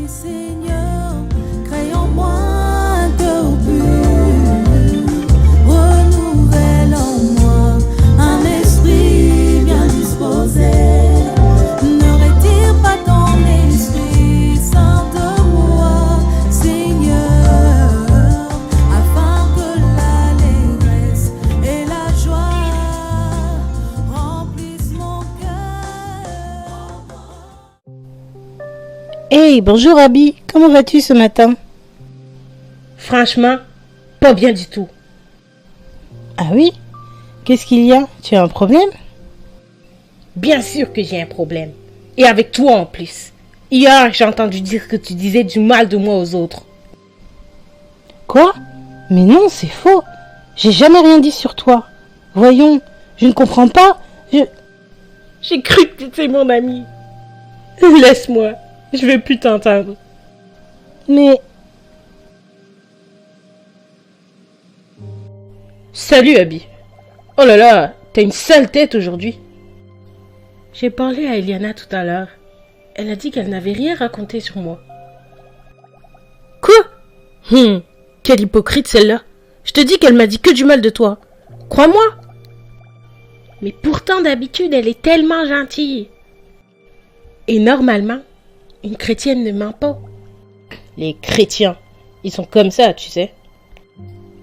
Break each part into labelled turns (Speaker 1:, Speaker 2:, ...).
Speaker 1: Seigneur, crée en moi un cœur pur, renouvelle en moi un esprit bien disposé. Ne retire pas ton esprit saint de moi, Seigneur, afin que l'allégresse et la joie remplissent mon cœur.
Speaker 2: Hey, bonjour Abby, comment vas-tu ce matin?
Speaker 3: Franchement, pas bien du tout.
Speaker 2: Ah oui? Qu'est-ce qu'il y a? Tu as un problème?
Speaker 3: Bien sûr que j'ai un problème. Et avec toi en plus. Hier, j'ai entendu dire que tu disais du mal de moi aux autres.
Speaker 2: Quoi? Mais non, c'est faux. J'ai jamais rien dit sur toi. Voyons, je ne comprends pas.
Speaker 3: J'ai cru que tu étais mon ami. Laisse-moi, je vais plus t'entendre.
Speaker 2: Mais...
Speaker 3: Salut Abby. Oh là là, t'as une sale tête aujourd'hui. J'ai parlé à Eliana tout à l'heure. Elle a dit qu'elle n'avait rien raconté sur moi. Quoi? Quelle hypocrite celle-là. Je te dis qu'elle m'a dit que du mal de toi. Crois-moi. Mais pourtant d'habitude elle est tellement gentille. Et normalement, une chrétienne ne ment pas. Les chrétiens, ils sont comme ça, tu sais.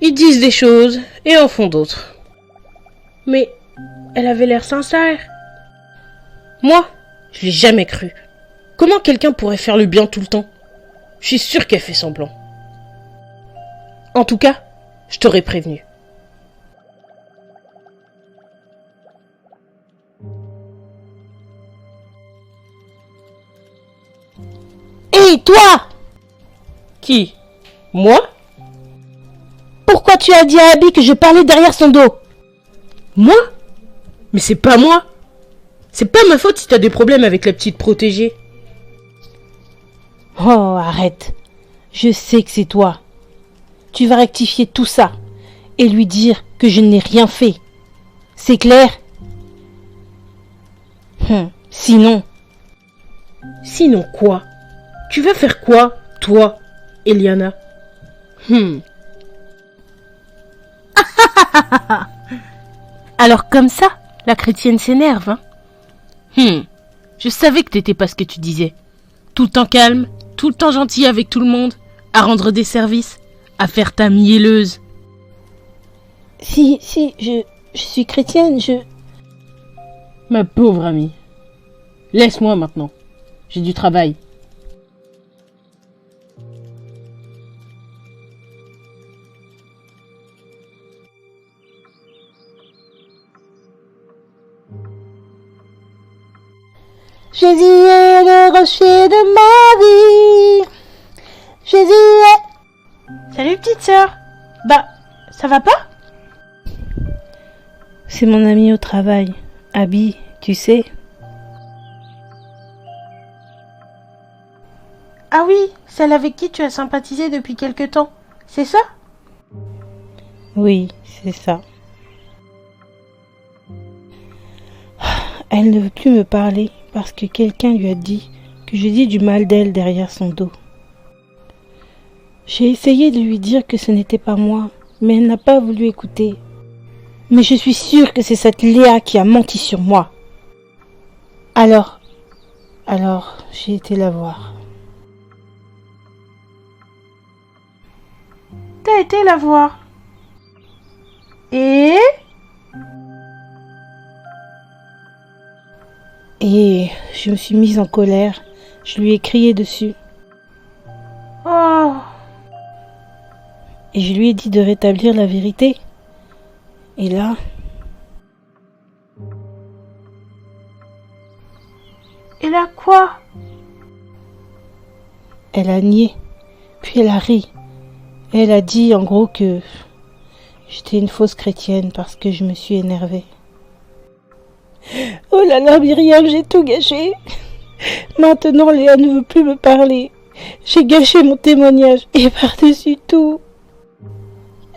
Speaker 3: Ils disent des choses et en font d'autres. Mais elle avait l'air sincère. Moi, je l'ai jamais cru. Comment quelqu'un pourrait faire le bien tout le temps? Je suis sûre qu'elle fait semblant. En tout cas, je t'aurais prévenu.
Speaker 2: Hé, toi!
Speaker 3: Qui? Moi?
Speaker 2: Pourquoi tu as dit à Abby que je parlais derrière son dos?
Speaker 3: Moi? Mais c'est pas moi. C'est pas ma faute si t'as des problèmes avec la petite protégée.
Speaker 2: Oh, arrête. Je sais que c'est toi. Tu vas rectifier tout ça et lui dire que je n'ai rien fait. C'est clair? Sinon...
Speaker 3: Sinon quoi? Tu vas faire quoi, toi, Eliana? Alors comme ça, la chrétienne s'énerve, hein? Je savais que t'étais pas ce que tu disais. Tout le temps calme, tout le temps gentil avec tout le monde, à rendre des services, à faire ta mielleuse.
Speaker 2: Si, je suis chrétienne,
Speaker 3: Ma pauvre amie. Laisse-moi maintenant. J'ai du travail.
Speaker 2: Jésus est le rocher de ma vie. Jésus est...
Speaker 3: Salut petite sœur. Bah, ça va pas?
Speaker 2: C'est mon ami au travail, Abby, tu sais.
Speaker 3: Ah oui, celle avec qui tu as sympathisé depuis quelque temps. C'est ça?
Speaker 2: Oui, c'est ça. Elle ne veut plus me parler parce que quelqu'un lui a dit que je dis du mal d'elle derrière son dos. J'ai essayé de lui dire que ce n'était pas moi, mais elle n'a pas voulu écouter. Mais je suis sûre que c'est cette Léa qui a menti sur moi. Alors, j'ai été la voir.
Speaker 3: T'as été la voir. Et
Speaker 2: je me suis mise en colère. Je lui ai crié dessus.
Speaker 3: Oh.
Speaker 2: Et je lui ai dit de rétablir la vérité. Et là...
Speaker 3: Et là quoi?
Speaker 2: Elle a nié. Puis elle a ri. Elle a dit en gros que j'étais une fausse chrétienne parce que je me suis énervée. Oh là là, Myriam, j'ai tout gâché. Maintenant, Léa ne veut plus me parler. J'ai gâché mon témoignage et par-dessus tout,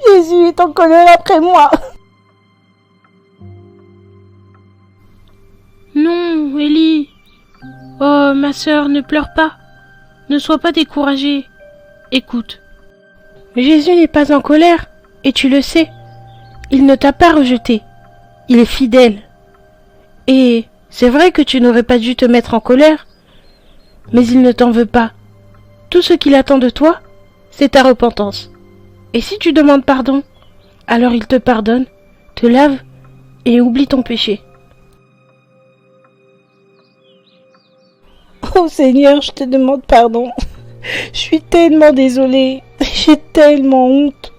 Speaker 2: Jésus est en colère après moi.
Speaker 3: Non, Ellie. Oh, ma sœur, ne pleure pas. Ne sois pas découragé. Écoute. Jésus n'est pas en colère, et tu le sais. Il ne t'a pas rejeté. Il est fidèle. Et c'est vrai que tu n'aurais pas dû te mettre en colère, mais il ne t'en veut pas. Tout ce qu'il attend de toi, c'est ta repentance. Et si tu demandes pardon, alors il te pardonne, te lave et oublie ton péché.
Speaker 2: Oh Seigneur, je te demande pardon. Je suis tellement désolée. J'ai tellement honte.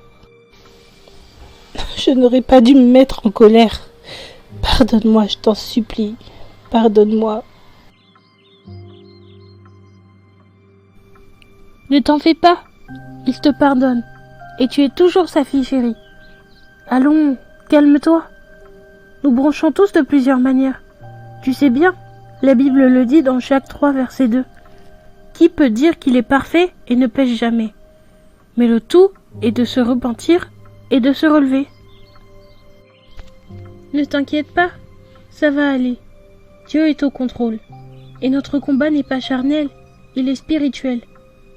Speaker 2: Je n'aurais pas dû me mettre en colère. Pardonne-moi, je t'en supplie. Pardonne-moi.
Speaker 3: Ne t'en fais pas, il te pardonne, et tu es toujours sa fille chérie. Allons, calme-toi. Nous bronchons tous de plusieurs manières. Tu sais bien, la Bible le dit dans Jacques 3, verset 2. Qui peut dire qu'il est parfait et ne pêche jamais? Mais le tout est de se repentir et de se relever. Ne t'inquiète pas, ça va aller. Dieu est au contrôle. Et notre combat n'est pas charnel, il est spirituel.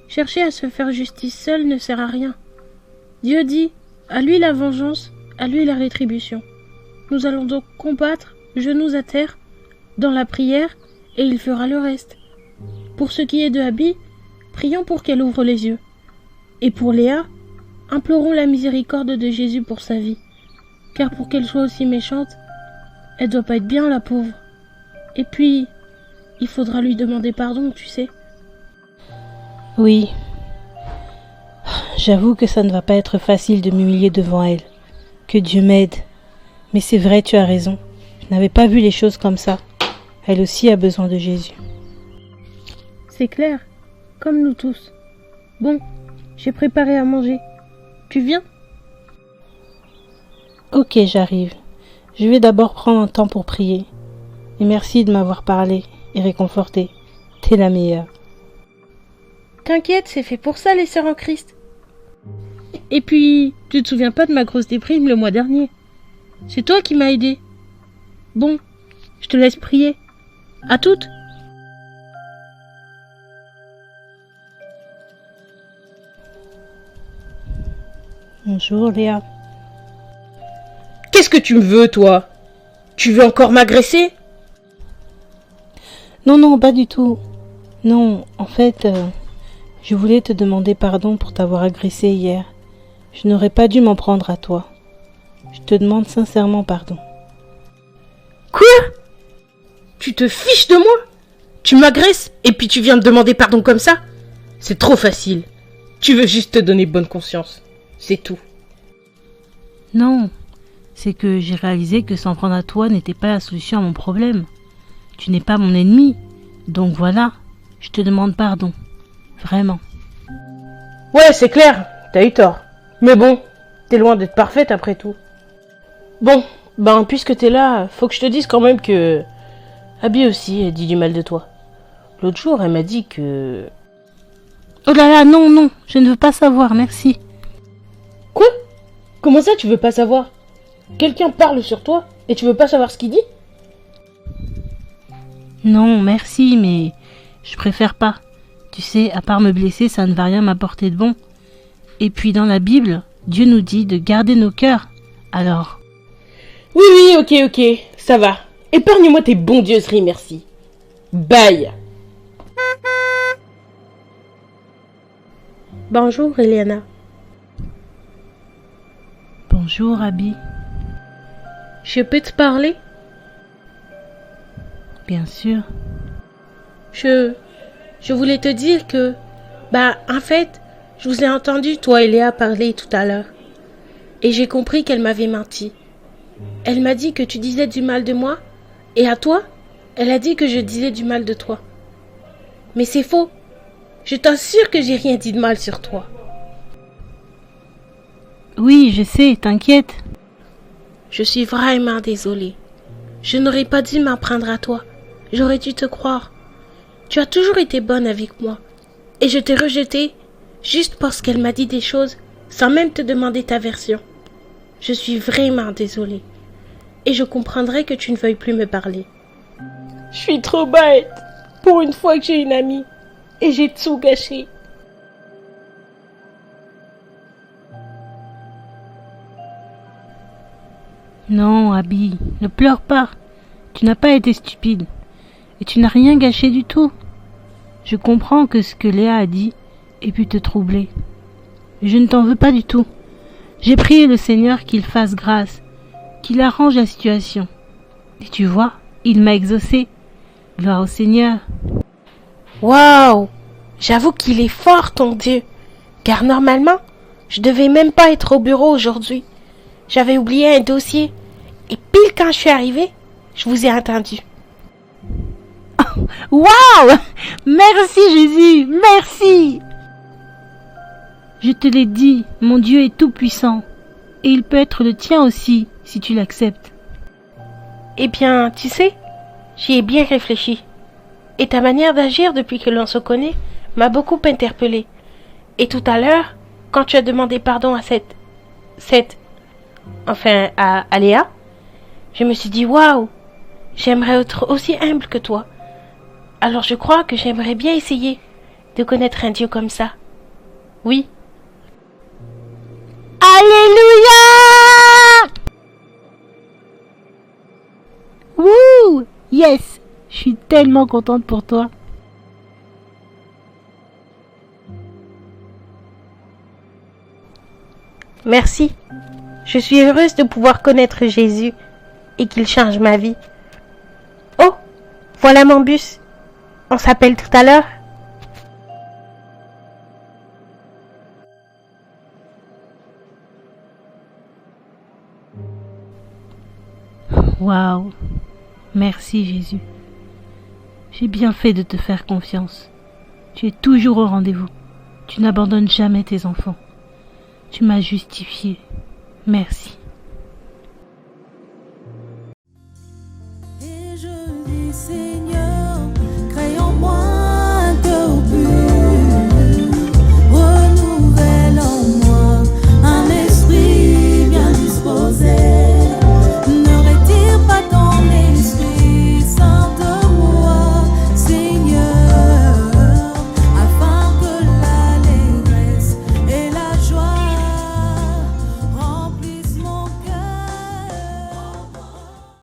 Speaker 3: Chercher à se faire justice seul ne sert à rien. Dieu dit, à lui la vengeance, à lui la rétribution. Nous allons donc combattre, genoux à terre, dans la prière, et il fera le reste. Pour ce qui est de Abby, prions pour qu'elle ouvre les yeux. Et pour Léa, implorons la miséricorde de Jésus pour sa vie. Car pour qu'elle soit aussi méchante, elle doit pas être bien, la pauvre. Et puis, il faudra lui demander pardon, tu sais.
Speaker 2: Oui. J'avoue que ça ne va pas être facile de m'humilier devant elle. Que Dieu m'aide. Mais c'est vrai, tu as raison. Je n'avais pas vu les choses comme ça. Elle aussi a besoin de Jésus.
Speaker 3: C'est clair, comme nous tous. Bon, j'ai préparé à manger. Tu viens?
Speaker 2: Ok, j'arrive. Je vais d'abord prendre un temps pour prier. Et merci de m'avoir parlé et réconforté. T'es la meilleure.
Speaker 3: T'inquiète, c'est fait pour ça les sœurs en Christ. Et puis, tu te souviens pas de ma grosse déprime le mois dernier? C'est toi qui m'as aidé. Bon, je te laisse prier. À toutes.
Speaker 2: Bonjour Léa.
Speaker 3: Qu'est-ce que tu me veux, toi? Tu veux encore m'agresser?
Speaker 2: Non, pas du tout. Non, en fait, je voulais te demander pardon pour t'avoir agressé hier. Je n'aurais pas dû m'en prendre à toi. Je te demande sincèrement pardon.
Speaker 3: Quoi? Tu te fiches de moi? Tu m'agresses et puis tu viens me demander pardon comme ça? C'est trop facile. Tu veux juste te donner bonne conscience. C'est tout.
Speaker 2: Non, c'est que j'ai réalisé que s'en prendre à toi n'était pas la solution à mon problème. Tu n'es pas mon ennemi. Donc voilà, je te demande pardon. Vraiment.
Speaker 3: Ouais, c'est clair, t'as eu tort. Mais bon, t'es loin d'être parfaite après tout. Bon, puisque t'es là, faut que je te dise quand même que Abby aussi elle dit du mal de toi. L'autre jour, elle m'a dit que...
Speaker 2: Oh là là, non, je ne veux pas savoir, merci.
Speaker 3: Quoi? Comment ça tu veux pas savoir? Quelqu'un parle sur toi et tu veux pas savoir ce qu'il dit?
Speaker 2: Non, merci, mais je préfère pas. Tu sais, à part me blesser, ça ne va rien m'apporter de bon. Et puis dans la Bible, Dieu nous dit de garder nos cœurs. Alors...
Speaker 3: Oui, ok, ça va. Épargne-moi tes bondieuseries, merci. Bye. Bonjour, Eliana.
Speaker 2: Bonjour, Abby.
Speaker 3: Je peux te parler?
Speaker 2: Bien sûr.
Speaker 3: Je voulais te dire que... en fait, je vous ai entendu, toi et Léa, parler tout à l'heure. Et j'ai compris qu'elle m'avait menti. Elle m'a dit que tu disais du mal de moi. Et à toi, elle a dit que je disais du mal de toi. Mais c'est faux. Je t'assure que j'ai rien dit de mal sur toi.
Speaker 2: Oui, je sais, t'inquiète.
Speaker 3: Je suis vraiment désolée. Je n'aurais pas dû m'en prendre à toi. J'aurais dû te croire. Tu as toujours été bonne avec moi. Et je t'ai rejetée juste parce qu'elle m'a dit des choses sans même te demander ta version. Je suis vraiment désolée. Et je comprendrai que tu ne veuilles plus me parler. Je suis trop bête. Pour une fois que j'ai une amie. et j'ai tout gâché.
Speaker 2: Non, Abby, ne pleure pas. Tu n'as pas été stupide. Et tu n'as rien gâché du tout. Je comprends que ce que Léa a dit ait pu te troubler. Je ne t'en veux pas du tout. J'ai prié le Seigneur qu'il fasse grâce, qu'il arrange la situation. Et tu vois, il m'a exaucé. Gloire au Seigneur.
Speaker 3: Waouh! J'avoue qu'il est fort, ton Dieu. Car normalement, je devais même pas être au bureau aujourd'hui. J'avais oublié un dossier. Et pile quand je suis arrivée, je vous ai entendu.
Speaker 2: Waouh! Merci Jésus, merci! Je te l'ai dit, mon Dieu est tout puissant. Et il peut être le tien aussi, si tu l'acceptes.
Speaker 3: Eh bien, tu sais, j'y ai bien réfléchi. Et ta manière d'agir depuis que l'on se connaît m'a beaucoup interpellée. Et tout à l'heure, quand tu as demandé pardon à à Léa, je me suis dit, waouh, j'aimerais être aussi humble que toi. Alors je crois que j'aimerais bien essayer de connaître un Dieu comme ça. Oui.
Speaker 2: Alléluia! Wouh! Yes! Je suis tellement contente pour toi.
Speaker 3: Merci. Je suis heureuse de pouvoir connaître Jésus et qu'il change ma vie. Oh, voilà mon bus. On s'appelle tout à l'heure.
Speaker 2: Waouh! Merci Jésus. J'ai bien fait de te faire confiance. Tu es toujours au rendez-vous. Tu n'abandonnes jamais tes enfants. Tu m'as justifié. Merci.
Speaker 1: Et je dis Seigneur.